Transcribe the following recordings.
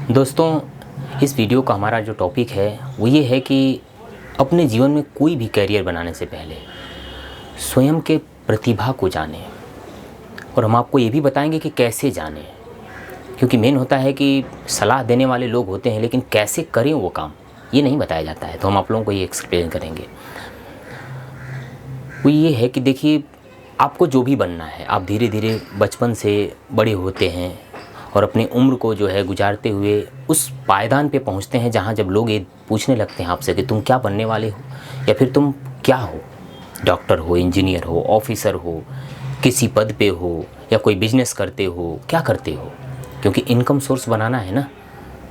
दोस्तों, इस वीडियो का हमारा जो टॉपिक है वो ये है कि अपने जीवन में कोई भी करियर बनाने से पहले स्वयं के प्रतिभा को जानें। और हम आपको ये भी बताएंगे कि कैसे जानें, क्योंकि मेन होता है कि सलाह देने वाले लोग होते हैं लेकिन कैसे करें वो काम ये नहीं बताया जाता है। तो हम आप लोगों को ये एक्सप्लेन करेंगे। वो ये है कि देखिए, आपको जो भी बनना है, आप धीरे धीरे बचपन से बड़े होते हैं और अपनी उम्र को जो है गुजारते हुए उस पायदान पे पहुंचते हैं जहां जब लोग ये पूछने लगते हैं आपसे कि तुम क्या बनने वाले हो या फिर तुम क्या हो। डॉक्टर हो, इंजीनियर हो, ऑफिसर हो, किसी पद पे हो या कोई बिजनेस करते हो, क्या करते हो, क्योंकि इनकम सोर्स बनाना है ना।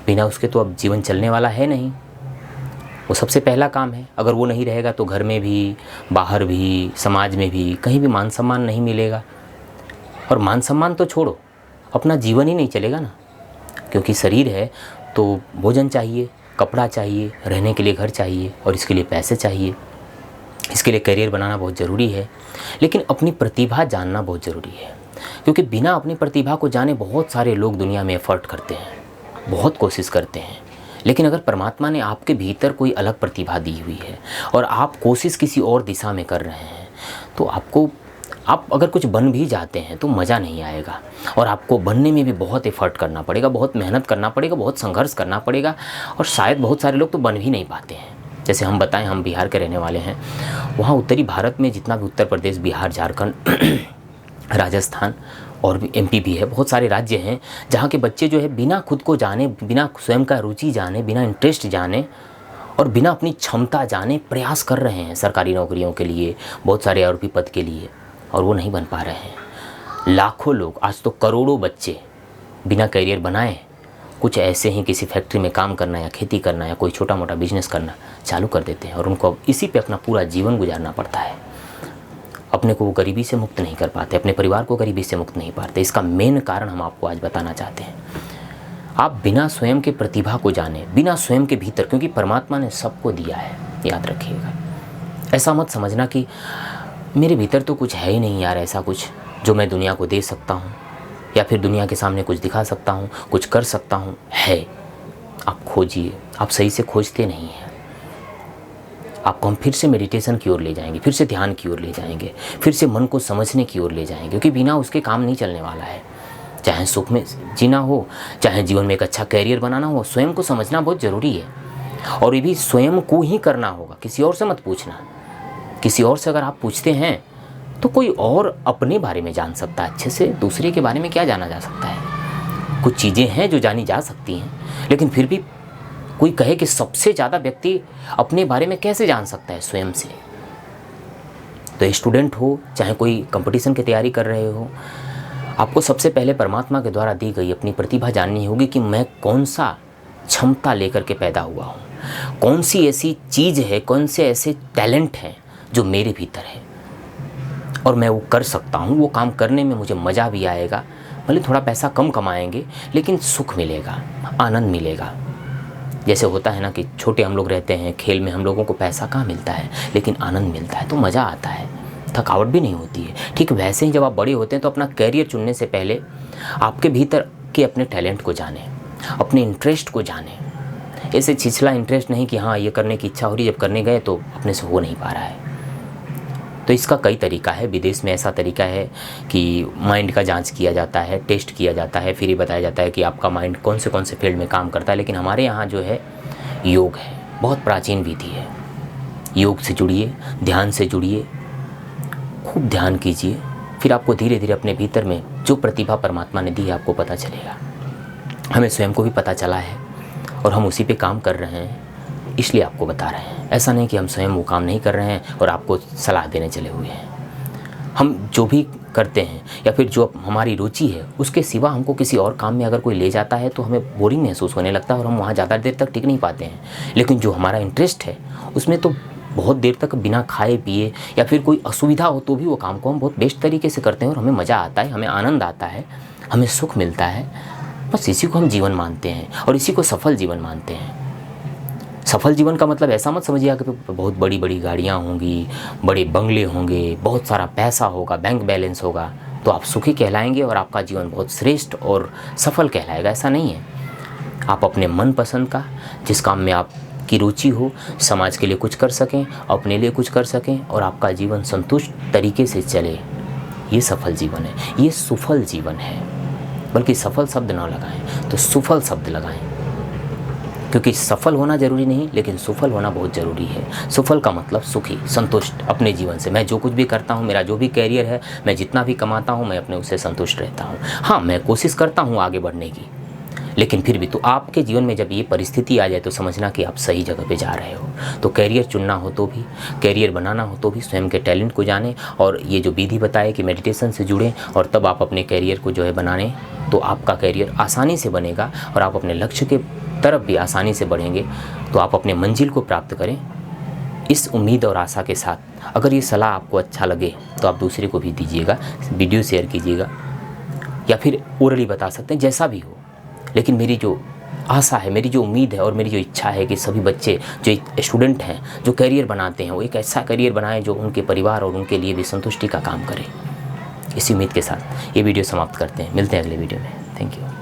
बिना उसके तो अब जीवन चलने वाला है नहीं। वो सबसे पहला काम है। अगर वो नहीं रहेगा तो घर में भी, बाहर भी, समाज में भी कहीं भी मान सम्मान नहीं मिलेगा। और मान सम्मान तो छोड़ो, अपना जीवन ही नहीं चलेगा ना, क्योंकि शरीर है तो भोजन चाहिए, कपड़ा चाहिए, रहने के लिए घर चाहिए और इसके लिए पैसे चाहिए। इसके लिए करियर बनाना बहुत ज़रूरी है। लेकिन अपनी प्रतिभा जानना बहुत ज़रूरी है, क्योंकि बिना अपनी प्रतिभा को जाने बहुत सारे लोग दुनिया में एफर्ट करते हैं, बहुत कोशिश करते हैं। लेकिन अगर परमात्मा ने आपके भीतर कोई अलग प्रतिभा दी हुई है और आप कोशिश किसी और दिशा में कर रहे हैं, तो आप अगर कुछ बन भी जाते हैं तो मज़ा नहीं आएगा। और आपको बनने में भी बहुत एफर्ट करना पड़ेगा, बहुत मेहनत करना पड़ेगा, बहुत संघर्ष करना पड़ेगा। और शायद बहुत सारे लोग तो बन भी नहीं पाते हैं। जैसे हम बताएं, हम बिहार के रहने वाले हैं। वहाँ उत्तरी भारत में जितना भी उत्तर प्रदेश, बिहार, झारखंड, राजस्थान और भी एमपी भी है, बहुत सारे राज्य हैं जहाँ के बच्चे जो है बिना खुद को जाने, बिना स्वयं का रुचि जाने, बिना इंटरेस्ट जाने और बिना अपनी क्षमता जाने प्रयास कर रहे हैं सरकारी नौकरियों के लिए, बहुत सारे और भी पद के लिए, और वो नहीं बन पा रहे हैं। लाखों लोग, आज तो करोड़ों बच्चे बिना करियर बनाए कुछ ऐसे ही किसी फैक्ट्री में काम करना या खेती करना या कोई छोटा मोटा बिजनेस करना चालू कर देते हैं और उनको अब इसी पे अपना पूरा जीवन गुजारना पड़ता है। अपने को वो गरीबी से मुक्त नहीं कर पाते, अपने परिवार को गरीबी से मुक्त नहीं पाते। इसका मेन कारण हम आपको आज बताना चाहते हैं। आप बिना स्वयं के प्रतिभा को जाने, बिना स्वयं के भीतर, क्योंकि परमात्मा ने सबको दिया है, याद रखिएगा। ऐसा मत समझना कि मेरे भीतर तो कुछ है ही नहीं यार, ऐसा कुछ जो मैं दुनिया को दे सकता हूँ या फिर दुनिया के सामने कुछ दिखा सकता हूँ, कुछ कर सकता हूँ। है, आप खोजिए। आप सही से खोजते नहीं हैं। आपको हम फिर से मेडिटेशन की ओर ले जाएंगे, फिर से ध्यान की ओर ले जाएंगे, फिर से मन को समझने की ओर ले जाएंगे, क्योंकि बिना उसके काम नहीं चलने वाला है। चाहे सुख में जीना हो, चाहे जीवन में एक अच्छा कैरियर बनाना हो, स्वयं को समझना बहुत ज़रूरी है। और ये भी स्वयं को ही करना होगा, किसी और से मत पूछना। किसी और से अगर आप पूछते हैं तो कोई और अपने बारे में जान सकता है अच्छे से, दूसरे के बारे में क्या जाना जा सकता है। कुछ चीज़ें हैं जो जानी जा सकती हैं, लेकिन फिर भी कोई कहे कि सबसे ज़्यादा व्यक्ति अपने बारे में कैसे जान सकता है स्वयं से। तो स्टूडेंट हो, चाहे कोई कंपटीशन की तैयारी कर रहे हो, आपको सबसे पहले परमात्मा के द्वारा दी गई अपनी प्रतिभा जाननी होगी कि मैं कौन सा क्षमता लेकर के पैदा हुआ हूँ, कौन सी ऐसी चीज़ है, कौन से ऐसे टैलेंट हैं जो मेरे भीतर है और मैं वो कर सकता हूँ। वो काम करने में मुझे मज़ा भी आएगा, भले थोड़ा पैसा कम कमाएंगे लेकिन सुख मिलेगा, आनंद मिलेगा। जैसे होता है ना कि छोटे हम लोग रहते हैं, खेल में हम लोगों को पैसा कहाँ मिलता है लेकिन आनंद मिलता है, तो मज़ा आता है, थकावट भी नहीं होती है। ठीक वैसे ही जब आप बड़े होते हैं तो अपना कैरियर चुनने से पहले आपके भीतर के अपने टैलेंट को जानें, अपने इंटरेस्ट को जानें। ऐसे छिछला इंटरेस्ट नहीं कि हाँ ये करने की इच्छा हो रही, जब करने गए तो अपने से हो नहीं पा रहा है। तो इसका कई तरीका है। विदेश में ऐसा तरीका है कि माइंड का जांच किया जाता है, टेस्ट किया जाता है, फिर ये बताया जाता है कि आपका माइंड कौन से फील्ड में काम करता है। लेकिन हमारे यहाँ जो है योग है, बहुत प्राचीन विधि है। योग से जुड़िए, ध्यान से जुड़िए, खूब ध्यान कीजिए, फिर आपको धीरे धीरे अपने भीतर में जो प्रतिभा परमात्मा ने दी है आपको पता चलेगा। हमें स्वयं को भी पता चला है और हम उसी पे काम कर रहे हैं, इसलिए आपको बता रहे हैं। ऐसा नहीं कि हम स्वयं वो काम नहीं कर रहे हैं और आपको सलाह देने चले हुए हैं। हम जो भी करते हैं या फिर जो हमारी रुचि है उसके सिवा हमको किसी और काम में अगर कोई ले जाता है तो हमें बोरिंग महसूस होने लगता है और हम वहाँ ज़्यादा देर तक टिक नहीं पाते हैं। लेकिन जो हमारा इंटरेस्ट है उसमें तो बहुत देर तक बिना खाए पिए या फिर कोई असुविधा हो तो भी वो काम को हम बहुत बेस्ट तरीके से करते हैं और हमें मज़ा आता है, हमें आनंद आता है, हमें सुख मिलता है। बस इसी को हम जीवन मानते हैं और इसी को सफल जीवन मानते हैं। सफल जीवन का मतलब ऐसा मत समझिए कि बहुत बड़ी बड़ी गाड़ियाँ होंगी, बड़े बंगले होंगे, बहुत सारा पैसा होगा, बैंक बैलेंस होगा तो आप सुखी कहलाएंगे और आपका जीवन बहुत श्रेष्ठ और सफल कहलाएगा। ऐसा नहीं है। आप अपने मनपसंद का, जिस काम में आप की रुचि हो, समाज के लिए कुछ कर सकें, अपने लिए कुछ कर सकें और आपका जीवन संतुष्ट तरीके से चले, ये सफल जीवन है, ये सुफल जीवन है। बल्कि सफल शब्द ना लगाएं तो सुफल शब्द लगाएं, क्योंकि सफल होना ज़रूरी नहीं, लेकिन सुफल होना बहुत ज़रूरी है। सुफल का मतलब सुखी, संतुष्ट अपने जीवन से। मैं जो कुछ भी करता हूँ, मेरा जो भी कैरियर है, मैं जितना भी कमाता हूँ, मैं अपने उससे संतुष्ट रहता हूँ। हाँ, मैं कोशिश करता हूँ आगे बढ़ने की, लेकिन फिर भी तो आपके जीवन में जब ये परिस्थिति आ जाए तो समझना कि आप सही जगह पे जा रहे हो। तो कैरियर चुनना हो तो भी, कैरियर बनाना हो तो भी स्वयं के टैलेंट को जानें, और ये जो विधि बताए कि मेडिटेशन से जुड़ें, और तब आप अपने कैरियर को जो है बनाने, तो आपका कैरियर आसानी से बनेगा और आप अपने लक्ष्य के तरफ भी आसानी से बढ़ेंगे। तो आप अपने मंजिल को प्राप्त करें इस उम्मीद और आशा के साथ। अगर ये सलाह आपको अच्छा लगे तो आप दूसरे को भी दीजिएगा, वीडियो शेयर कीजिएगा, या फिर ओरली बता सकते हैं, जैसा भी हो। लेकिन मेरी जो आशा है, मेरी जो उम्मीद है और मेरी जो इच्छा है कि सभी बच्चे जो स्टूडेंट हैं, जो कैरियर बनाते हैं, वो एक ऐसा कैरियर बनाएं जो उनके परिवार और उनके लिए भी संतुष्टि का काम करे। इसी उम्मीद के साथ ये वीडियो समाप्त करते हैं। मिलते हैं अगले वीडियो में। Thank you.